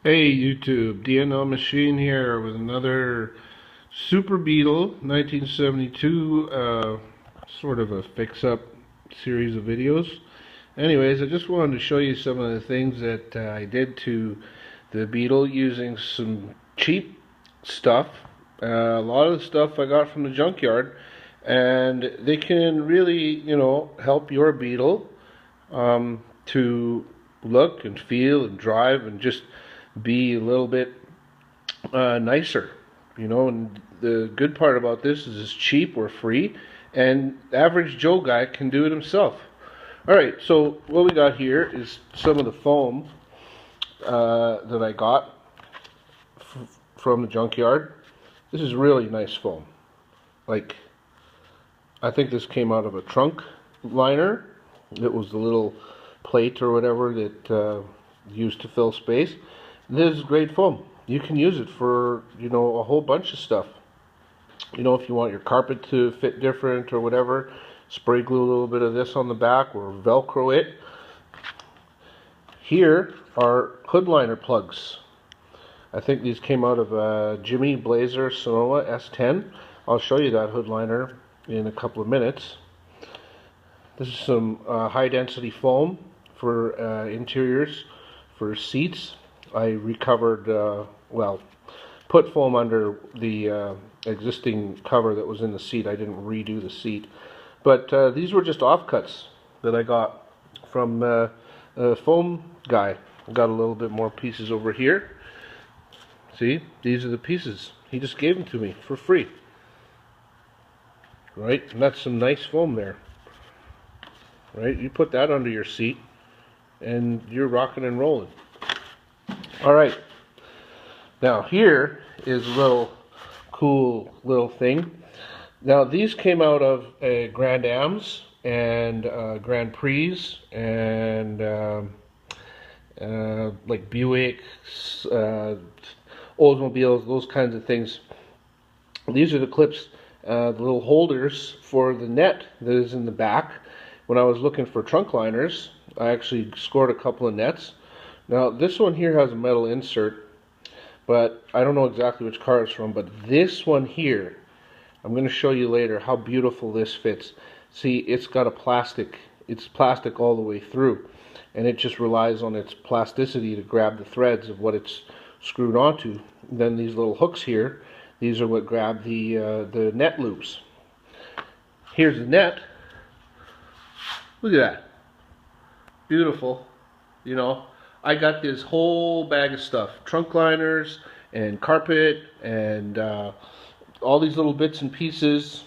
Hey YouTube, DNL Machine here with another Super Beetle 1972 sort of a fix-up series of videos. Anyways, I just wanted to show you some of the things that I did to the Beetle using some cheap stuff. A lot of the stuff I got from the Junkyard, and they can really, help your Beetle to look and feel and drive and just be a little bit nicer, and the good part about this is it's cheap or free, and the average Joe guy can do it himself. Alright, so what we got here is some of the foam that I got from the Junkyard. This is really nice foam. Like, I think this came out of a trunk liner. It was the little plate or whatever that used to fill space. This is great foam. You can use it for, a whole bunch of stuff. If you want your carpet to fit different or whatever, spray glue a little bit of this on the back or Velcro it. Here are hood liner plugs. I think these came out of a Jimmy Blazer Sonoma S10. I'll show you that hood liner in a couple of minutes. This is some high density foam for interiors, for seats. I recovered, put foam under the existing cover that was in the seat. I didn't redo the seat. But these were just offcuts that I got from a foam guy. I got a little bit more pieces over here. See, these are the pieces. He just gave them to me for free. Right? And that's some nice foam there. Right? You put that under your seat and you're rocking and rolling. Alright, now here is a little cool little thing. Now these came out of Grand Ams and Grand Prix and like Buick, Oldsmobiles, those kinds of things. These are the clips, the little holders for the net that is in the back. When I was looking for trunk liners, I actually scored a couple of nets. Now this one here has a metal insert, but I don't know exactly which car it's from, but this one here, I'm going to show you later how beautiful this fits. See, it's got it's plastic all the way through, and it just relies on its plasticity to grab the threads of what it's screwed onto. Then these little hooks here, these are what grab the net loops. Here's the net. Look at that. Beautiful, I got this whole bag of stuff, trunk liners and carpet and all these little bits and pieces.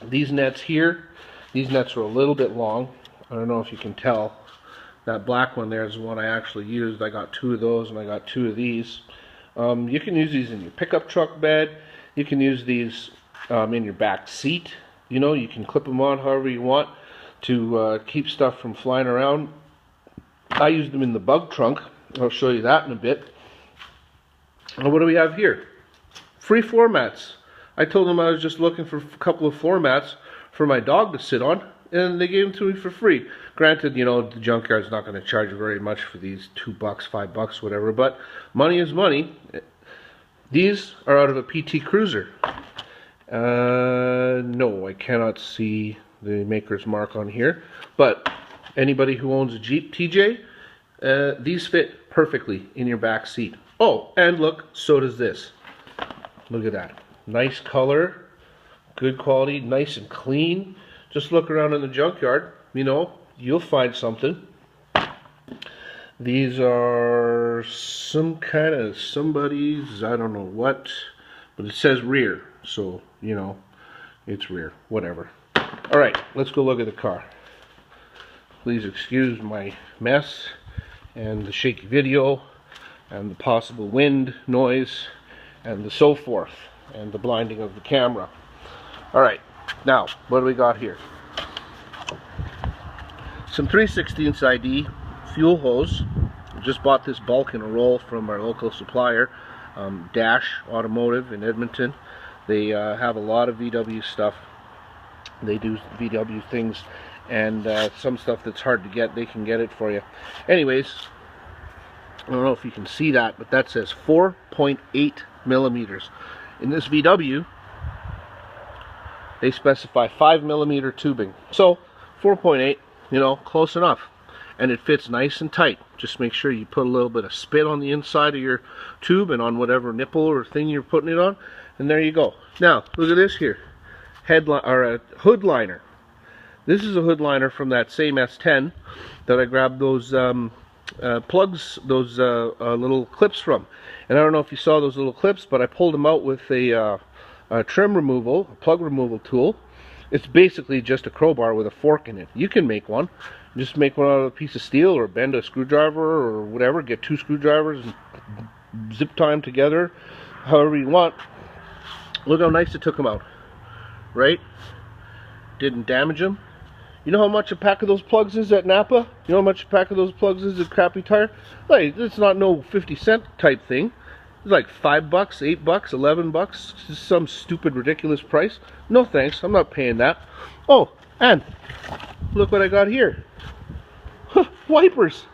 These nets here, these nets are a little bit long. I don't know if you can tell. That black one there is the one I actually used. I got two of those and I got two of these. You can use these in your pickup truck bed. You can use these in your back seat. You can clip them on however you want to keep stuff from flying around. I used them in the bug trunk. I'll show you that in a bit. And what do we have here? Free floor mats. I told them I was just looking for a couple of floor mats for my dog to sit on, and they gave them to me for free. Granted, the Junkyard's not going to charge very much for these, $2, $5, whatever, but money is money. These are out of a PT Cruiser. No, I cannot see the maker's mark on here, but anybody who owns a Jeep TJ, these fit perfectly in your back seat. Oh, and look, so does this. Look at that. Nice color, good quality, nice and clean. Just look around in the Junkyard, you'll find something. These are some kind of somebody's, I don't know what, but it says rear, so, it's rear, whatever. Alright, let's go look at the car. Please excuse my mess and the shaky video and the possible wind noise and the so forth and the blinding of the camera. Alright, now what do we got here? Some 3/16 ID fuel hose. Just bought this bulk in a roll from our local supplier, Dash Automotive in Edmonton. They have a lot of VW stuff. They do VW things, and some stuff that's hard to get, they can get it for you. Anyways, I don't know if you can see that, but that says 4.8 millimeters. In this VW, they specify 5 millimeter tubing. So 4.8, you know, close enough. And it fits nice and tight. Just make sure you put a little bit of spit on the inside of your tube and on whatever nipple or thing you're putting it on. And there you go. Now, look at this here. A hood liner. This is a hood liner from that same S10 that I grabbed those plugs, those little clips from. And I don't know if you saw those little clips, but I pulled them out with a trim removal, a plug removal tool. It's basically just a crowbar with a fork in it. You can make one. Just make one out of a piece of steel, or bend a screwdriver, or whatever. Get 2 screwdrivers and zip tie them together, however you want. Look how nice it took them out, right? Didn't damage them. You know how much a pack of those plugs is at Napa? You know how much a pack of those plugs is at Crappy Tire? Like, it's not no 50-cent type thing. It's like $5, $8, $11, just some stupid, ridiculous price. No thanks, I'm not paying that. Oh, and look what I got here. Wipers.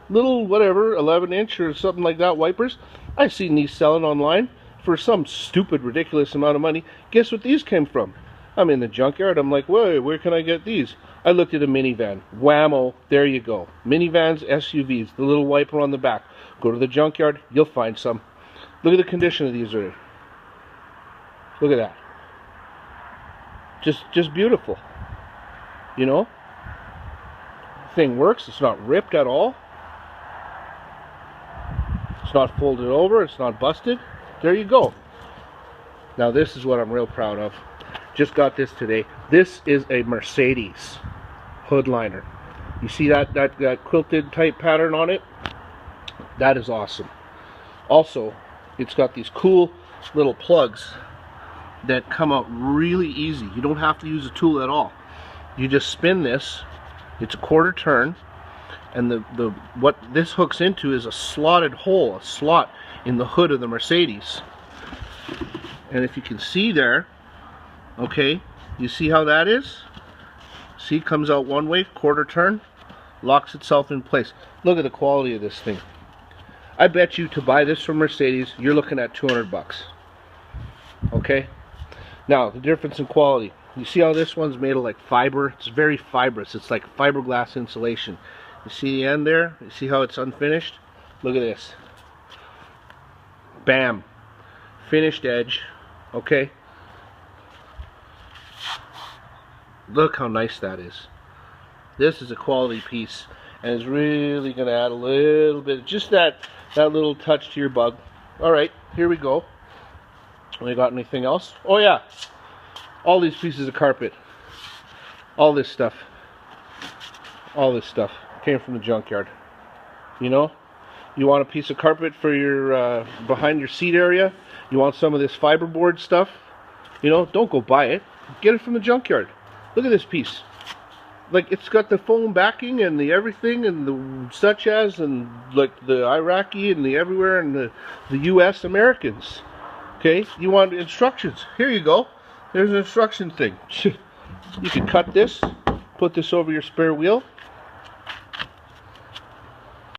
Little, whatever, 11-inch or something like that wipers. I've seen these selling online for some stupid, ridiculous amount of money. Guess what these came from? I'm in the junkyard. I'm like, wait, where can I get these? I looked at a minivan. Whammo, there you go. Minivans, SUVs, the little wiper on the back. Go to the junkyard, you'll find some. Look at the condition of these. Look at that. Just beautiful. You know? Thing works. It's not ripped at all. It's not folded over. It's not busted. There you go. Now this is what I'm real proud of. Just got this today. This is a Mercedes hood liner. You see that quilted type pattern on it? That is awesome. Also, it's got these cool little plugs that come out really easy. You don't have to use a tool at all. You just spin this. It's a quarter turn, and what this hooks into is a slotted hole, a slot in the hood of the Mercedes. And if you can see there, okay, you see how that is? See, it comes out one way, quarter turn, locks itself in place. Look at the quality of this thing. I bet you to buy this from Mercedes, you're looking at 200 bucks. Okay? Now, the difference in quality. You see how this one's made of like fiber? It's very fibrous. It's like fiberglass insulation. You see the end there? You see how it's unfinished? Look at this. Bam. Finished edge. Okay? Look how nice that is. This is a quality piece, and it's really going to add a little bit, just that little touch to your bug. Alright, here we go. We got anything else? Oh yeah, all these pieces of carpet, all this stuff came from the junkyard. You know, you want a piece of carpet for your behind your seat area, you want some of this fiberboard stuff, you know, don't go buy it, get it from the junkyard. Look at this piece. Like, it's got the foam backing and the everything and the such as, and like the Iraqi and the everywhere, and the US Americans. Okay, you want instructions. Here you go. There's an instruction thing. You can cut this, put this over your spare wheel,